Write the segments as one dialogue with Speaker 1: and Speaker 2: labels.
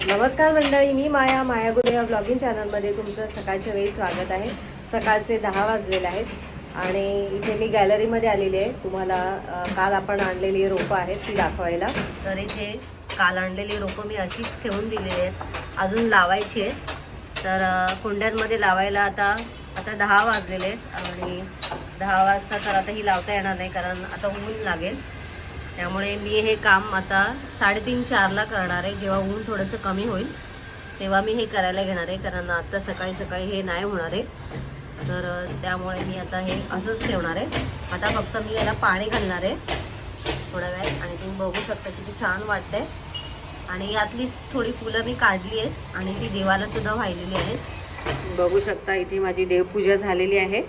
Speaker 1: नमस्कार मंडळी, मी माया गुडे या ब्लॉगिंग चॅनलमध्ये तुमचं सकाळच्या वेळी स्वागत आहे. सकाळचे 10 वाजलेले आहेत आणि इथे मी गॅलरीमध्ये आलेली आहे. तुम्हाला काल आपण आणलेली रोपं आहेत ती दाखवायला. तर इथे काल आणलेली रोपं मी अशीच ठेवून दिलेली आहेत, अजून लावायची आहेत. तर कुंड्यांमध्ये लावायला आता 10 वाजलेले आहेत आणि 10 वाजता तर आता ही लावता येणार नाही, कारण आता ऊन लागेल. त्यामुळे मी हे काम आता 3:30-4ला करणार आहे. जेव्हा ऊन थोडंसं कमी होईल तेव्हा मी हे करायला घेणार आहे, कारण आता सकाळी सकाळी हे नाही होणार आहे. तर त्यामुळे मी आता हे असंच ठेवणार आहे. आता फक्त मी याला पाणी घालणार आहे थोड्या वेळ आणि तुम्ही बघू शकता किती छान वाटतंय. आणि यातली थोडी फुलं मी काढली आहेत आणि ती देवाला सुद्धा वाहिलेली आहेत. बघू शकता इथे माझी देवपूजा झालेली आहे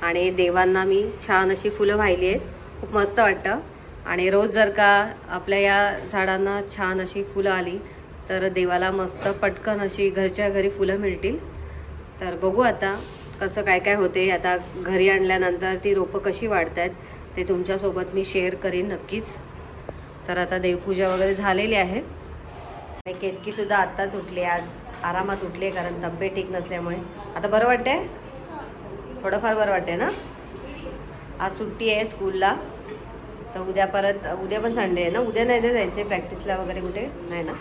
Speaker 1: आणि देवांना मी छान अशी फुलं वाहिली आहेत. खूप मस्त वाटतं. आणि रोज जर का आपल्या या झाडांना छान अशी फुलं आली तर देवाला मस्त पटकन अशी घरच्या घरी फुलं मिळतील. तर बघू आता कसं काय काय होते. आता घरी आणल्यानंतर ती रोपं कशी वाढत आहेत ते तुमच्यासोबत मी शेअर करीन नक्कीच. तर आता देवपूजा वगैरे झालेली आहे. केतकीसुद्धा आत्ताच उठली, आज आरामात उठली कारण तब्येत ठीक नसल्यामुळे. आता बरं वाटते, थोडंफार बरं वाटते ना. आज सुट्टी आहे स्कूलला, तर उद्या पण संडे आहे ना. उद्या नाही ना जायचं प्रॅक्टिसला वगैरे, कुठे नाही ना.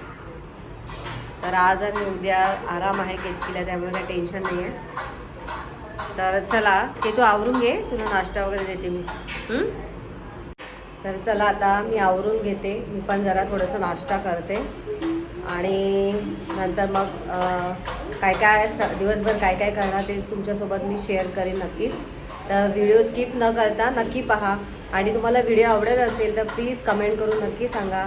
Speaker 1: तर आज आणि उद्या आराम आहे केतकीला, त्यामुळे काही टेन्शन नाही आहे. तर चला ते तू आवरून घे, तुला नाश्ता वगैरे देते मी. तर चला आता मी आवरून घेते. मी पण जरा थोडंसं नाश्ता करते आणि नंतर मग काय काय दिवसभर काय काय करणार ते तुमच्यासोबत मी शेअर करेन नक्कीच. तर व्हिडिओ स्किप न करता नक्की पहा. आणि तुम्हाला व्हिडिओ आवडत असेल तर प्लीज कमेंट करून नक्की सांगा.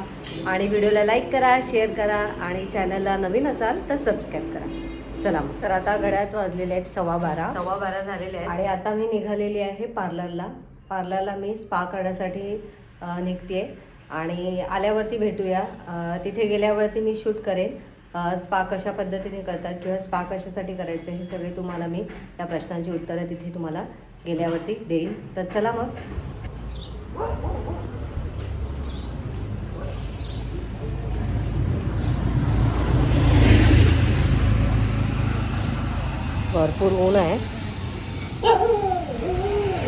Speaker 1: आणि व्हिडिओला लाईक करा, शेअर करा आणि चॅनलला नवीन असाल तर सबस्क्राईब करा. चला मग. तर आता घड्यात वाजलेले आहेत 12:15 झालेले आहेत आणि आता मी निघालेली आहे पार्लरला मी स्पा करण्यासाठी निघते आणि आल्यावरती भेटूया. तिथे गेल्यावरती मी शूट करेन स्पा कशा पद्धतीने करतात किंवा स्पा कशासाठी करायचं, हे सगळे तुम्हाला मी त्या प्रश्नांची उत्तरं तिथे तुम्हाला गेल्यावरती देईन. तर चला मग. भरपूर ऊन आहे.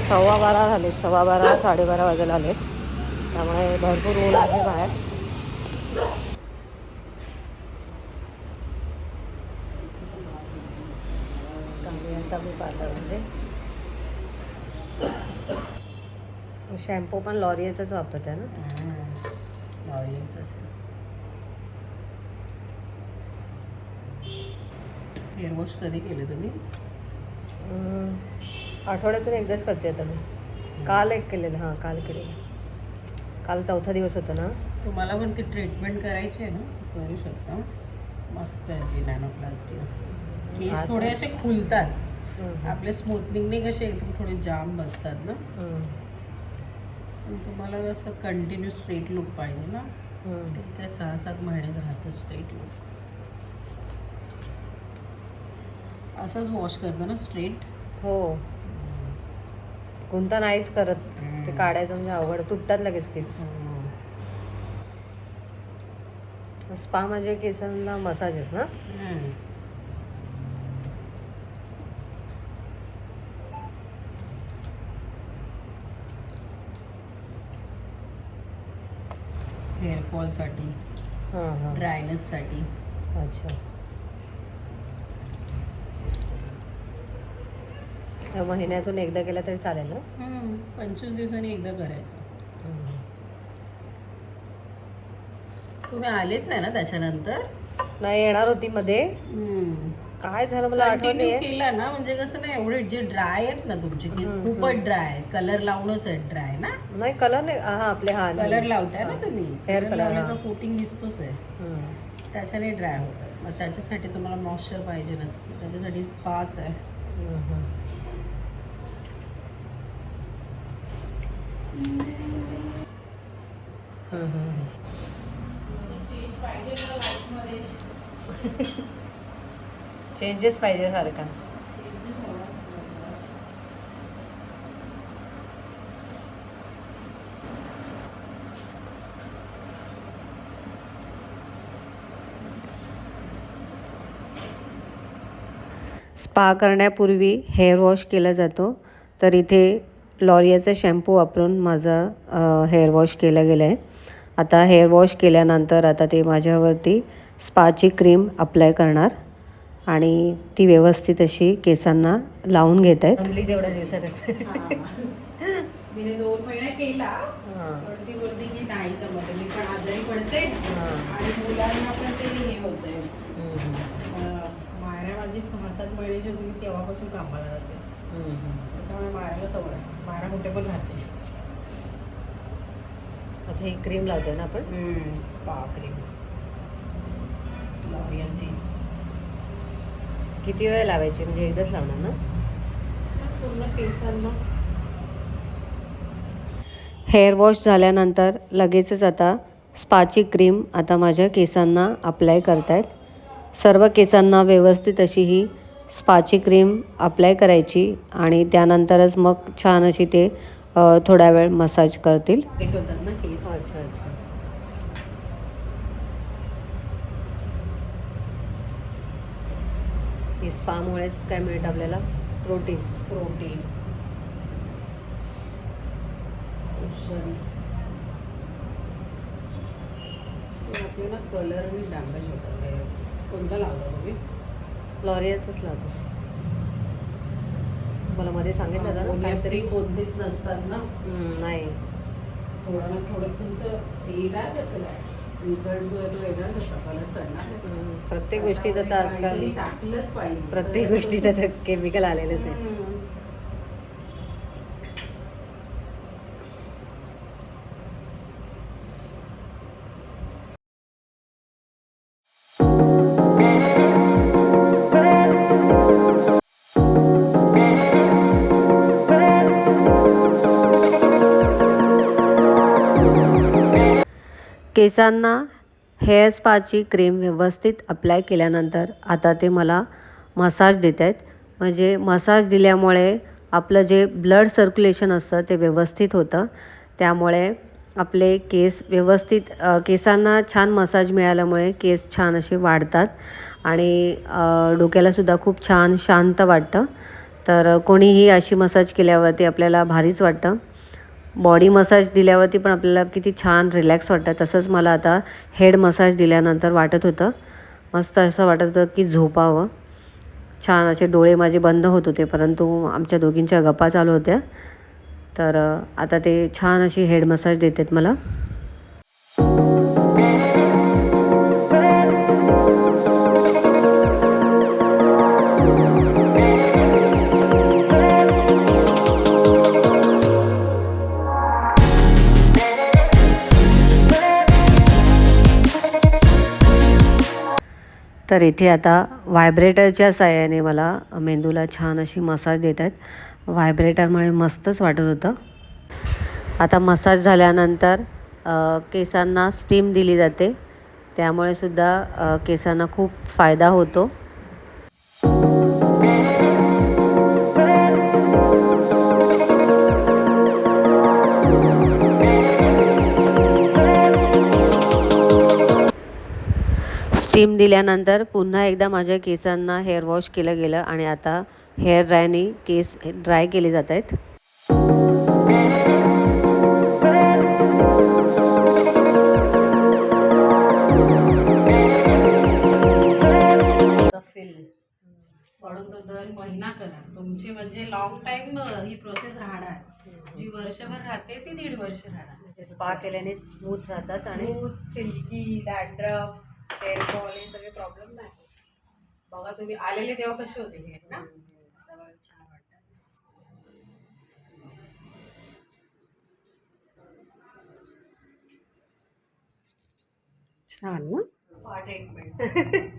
Speaker 1: 12:15 झालेत, 12:15 12:30 वाजायला आलेत, त्यामुळे भरपूर ऊन आहे बाहेर. आता मी पार्लरमध्ये शॅम्पू पण लॉरियलचाच वापरते ना.
Speaker 2: लॉरियलचाच. हेअर वॉश कधी केलं तुम्ही?
Speaker 1: आठवड्यातून एकदाच करते आता मी. काल एक केलेलं. काल केलेलं. काल 4था दिवस होता ना.
Speaker 2: तुम्हाला पण ती ट्रीटमेंट करायची आहे ना, ती करू शकता. मस्त आहे ती नॅनोप्लास्टी. केस थोडे असे खुलतात. आपले स्मूथनिंगने कसे एकदम थोडे जाम बसतात ना. पण तुम्हाला असं कंटिन्यू स्ट्रेट लुक पाहिजे ना, ते काय 6-7 महिनेच राहतं स्ट्रेट लुक. असंच वॉश करतं ना स्ट्रेट.
Speaker 1: हो, कोणता नाहीच करत. ते काढायचं म्हणजे अवघड, तुटतात लगेच केस. स्पा म्हणजे केसांना मसाजेस ना.
Speaker 2: हेअरफॉलसाठी, ड्रायनेससाठी.
Speaker 1: अच्छा, महिन्यातून एकदा केलं तरी चालेल ना.
Speaker 2: 25 दिवसांनी एकदा करायचं. तुम्ही आलेच नाही ना त्याच्यानंतर?
Speaker 1: नाही, येणार होती मध्ये. काय झालं मला आठवण नाही
Speaker 2: केला ना, म्हणजे कसं नाही, एवढे जे ड्राय आहेत ना तुमचे केस, खूपच ड्राय आहेत. कलर लावूनच आहेत ड्राय ना.
Speaker 1: नाही, कलर नाही. आपले
Speaker 2: कलर लावताय ना तुम्ही,
Speaker 1: हेअर कलरचा
Speaker 2: कोटिंग दिसतोच आहे, त्याच्याने ड्राय होतं. मग त्याच्यासाठी तुम्हाला मॉइश्चर पाहिजे नसतं, त्याच्यासाठी स्पाच आहे.
Speaker 1: चेंजेस पाहिजे सारखा. स्पा करण्यापूर्वी हेअर वॉश केला जातो. तर इथे लॉरियाचा शॅम्पू वापरून माझा हेअर वॉश केला गेला आहे. आता हेअर वॉश केल्यानंतर आता ते माझ्यावरती स्पाची क्रीम अप्लाय करणार आणि ती व्यवस्थित अशी केसांना लावून घेत आहेत. तेवढ्या दिवसातच
Speaker 2: मी 2 महिने केला पण ती बोलते की नाही जमत, मी पण आजारी पडते आणि मुलांना पण ते हे होतंय. मायरा माझी 6-7 महिन्याची होती, मी तेव्हापासून कामाला जाते. त्याच्यामुळे मायराला सवय, मायरा कुठे पण राहते.
Speaker 1: आता ही क्रीम लावतोय ना आपण,
Speaker 2: स्पा क्रीम लॉरियलची.
Speaker 1: किती वेळ लावायची, म्हणजे एकदाच लावणार ना?
Speaker 2: पूर्ण केसांना.
Speaker 1: हेअर वॉश झाल्यानंतर लगेचच आता स्पाची क्रीम आता माझ्या केसांना अप्लाय करतायत. सर्व केसांना व्यवस्थित अशी ही स्पाची क्रीम अप्लाय करायची आणि त्यानंतरच मग छान अशी ते थोडा वेळ मसाज करतील.
Speaker 2: होतात ना केस.
Speaker 1: अच्छा अच्छा. ही स्पामुळेच काय मिळतं आपल्याला? प्रोटीन.
Speaker 2: आपल्याला कलर आणि डॅमेज होतात. कोणता लावता तुम्ही?
Speaker 1: लॉरियसच लावतो. मला मध्ये सांगितलं होतं ना काहीतरी.
Speaker 2: कोणतेच नसतात ना.
Speaker 1: नाही,
Speaker 2: थोडं ना थोडं तुमचं येणार कसं आहे, रिझल्ट जो आहे तो वेगळा कसा कलर चढणार.
Speaker 1: प्रत्येक गोष्टीत आता आजकाल
Speaker 2: टाकलंच पाहिजे.
Speaker 1: प्रत्येक गोष्टीत आता केमिकल आलेलंच आहे. केसांना हेअर स्पाची क्रीम व्यवस्थित अप्लाय केल्यानंतर आता ते मला मसाज देत आहेत. म्हणजे मसाज दिल्यामुळे आपलं जे ब्लड सर्क्युलेशन असतं ते व्यवस्थित होतं. त्यामुळे आपले केस व्यवस्थित केसांना छान मसाज मिळाल्यामुळे केस छान असे वाढतात आणि डोक्यालासुद्धा खूप छान शांत वाटतं. तर कोणीही अशी मसाज केल्यावरती आपल्याला भारीच वाटतं. बॉडी मसाज दिल्यावरती पण आपल्याला किती छान रिलॅक्स वाटतं. तसंच मला आता हेड मसाज दिल्यानंतर वाटत होतं, मस्त असं वाटत होतं की झोपावं. छान असे डोळे माझे बंद होत होते, परंतु आमच्या दोघींच्या गप्पा चालू होत्या. तर आता ते छान अशी हेड मसाज देत आहेत मला. तर इथे आता व्हायब्रेटरच्या साहाय्याने मला मेंदूला छान अशी मसाज देत आहेत. व्हायब्रेटरमुळे मस्तच वाटत होतं. आता मसाज झाल्यानंतर केसांना स्टीम दिली जाते, त्यामुळे सुद्धा केसांना खूप फायदा होतो. स्टीम दिल्यानंतर पुन्हा एकदा माझ्या केसांना हेअर वॉश केलं गेलं आणि आता हेअर ड्रायने केस ड्राय केले जात आहेत.
Speaker 2: म्हणून तो दर महिना करा तुमची, म्हणजे लॉंग टाइम ही प्रोसेस राहणार. जी वर्षभर राहते ती 1.5 वर्ष राहणार.
Speaker 1: स्पा केल्याने स्मूथ राहतात आणि
Speaker 2: smooth, silky, dandruff, hair fall हे सगळे प्रॉब्लेम नाही. बघा तुम्ही आलेले तेव्हा कसे होते हेअर ना, छान वाटतं. छान ना स्पा ट्रीटमेंट.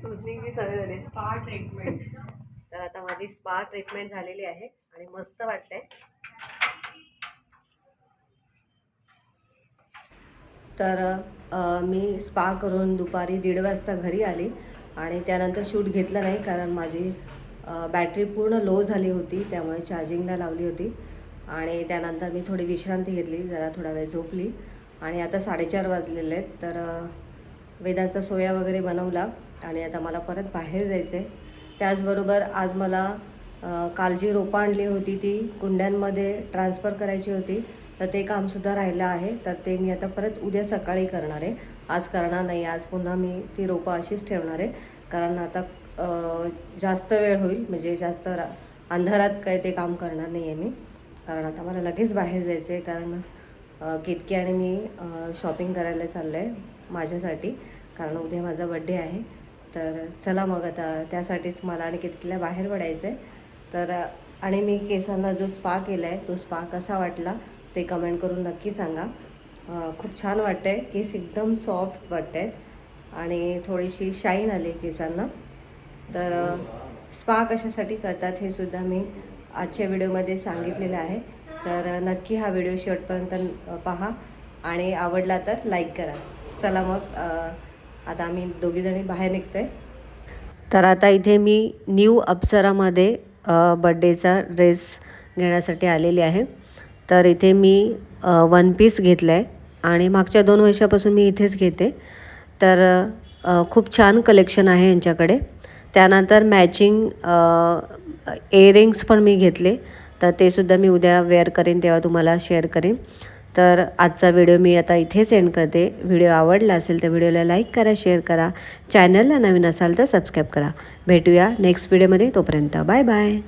Speaker 1: स्मूथनिंगची सवय झाली.
Speaker 2: Spa treatment.
Speaker 1: तर आता माझी स्पा ट्रीटमेंट झालेली आहे आणि मस्त वाटतंय. तर मी स्पा करून दुपारी 1:30 वाजता घरी आली आणि त्यानंतर शूट घेतलं नाही, कारण माझी बॅटरी पूर्ण लो झाली होती, त्यामुळे चार्जिंगला लावली होती. आणि त्यानंतर मी थोडी विश्रांती घेतली, जरा थोडा वेळ झोपली आणि आता 4:30 वाजलेले आहेत. तर वेदांचा सोया वगैरे बनवला आणि आता मला परत बाहेर जायचं आहे. त्याचबरोबर आज मला काल जी रोपं आणली होती ती कुंड्यांमध्ये ट्रान्सफर करायची होती, तर ते कामसुद्धा राहिलं आहे. तर ते मी आता परत उद्या सकाळी करणार आहे, आज करणार नाही. आज पुन्हा मी ती रोपं अशीच ठेवणार आहे, कारण आता जास्त वेळ होईल, म्हणजे जास्त अंधारात काय ते काम करणार नाही आहे मी, कारण आता मला लगेच बाहेर जायचं आहे. कारण केतकी आणि मी शॉपिंग करायला चाललो आहे माझ्यासाठी, कारण उद्या माझा बड्डे आहे. तर चला मग आता त्यासाठीच मला आणि केतकीला बाहेर पडायचं आहे. तर आणि मी केसांना जो स्पा केला आहे तो स्पा कसा वाटला ते कमेंट करून नक्की सांगा. खूप छान वाटतं आहे, केस एकदम सॉफ्ट वाटत आहेत आणि थोडीशी शाईन आली केसांना. तर स्पा कशासाठी करतात हे सुद्धा मी आजच्या व्हिडिओमध्ये सांगितलेलं आहे. तर नक्की हा व्हिडिओ शेवटपर्यंत पहा आणि आवडला तर लाईक करा. चला मग आता आम्ही दोघीजणी बाहेर निघतो आहे. तर आता इथे मी न्यू अप्सरामध्ये बड्डेचा ड्रेस घेण्यासाठी आलेली आहे. तर इथे मी 1 पीस घेतला आहे आणि मागच्या 2 वर्षापासून मी इथेच घेते. तर खूप छान कलेक्शन आहे यांच्याकडे. त्यानंतर मॅचिंग इयरिंग्स पण मी घेतले, तर ते सुद्धा मी उद्या वेअर करेन तेव्हा तुम्हाला शेअर करेन. तर आजचा व्हिडिओ मी आता इथेच एंड करते. व्हिडिओ आवडला असेल तर व्हिडिओला लाईक करा, शेअर करा, चॅनलला नवीन असाल तर सबस्क्राईब करा. भेटूया नेक्स्ट व्हिडिओमध्ये. तोपर्यंत बाय बाय.